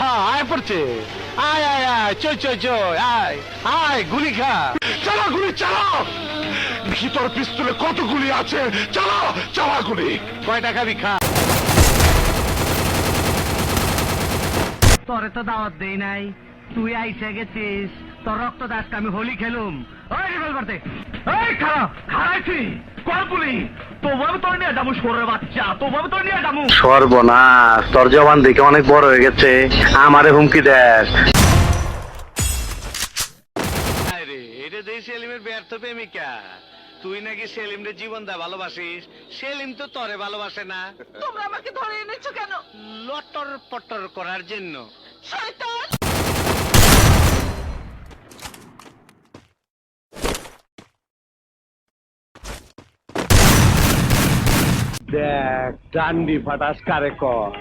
হ্যাঁ আয় পড়ছে আয় আয় আয় চই চই চই আয় আয় গুলি খা চালা গুলি চালাও। দেখি তোর পিস্তলে কত গুলি আছে, চালাও চালা গুলি। কয় টাকা খা তোরে তো দাওয়াত দেই নাই, তুই আইসা গেছিস, তোর রক্ত দাসকে আমি হোলি খেলুম। ওই রিভলভার দে। এই খারাপ খারাইছি কল গুলি, তোভাবে তোর নিয়ে যাবো সরের বাচ্চা, তোভাবে তোর নিয়ে যাবো। সর্বনাশ, তোর জবান দেখে অনেক বড় হয়ে গেছে, আমারে হুমকি দেস। আরে এটা দেই সেলিমের ব্যর্থ প্রেমিকা, তুই নাকি সেলিমরে জীবন দা ভালোবাসিস, সেলিম তো তরে ভালোবাসে না। তোমরা আমাকে ধরে এনেছো কেন? লটর পটর করার জন্য। শয়তান! দেখ ডান্ডি ফাটাস কারে কয়।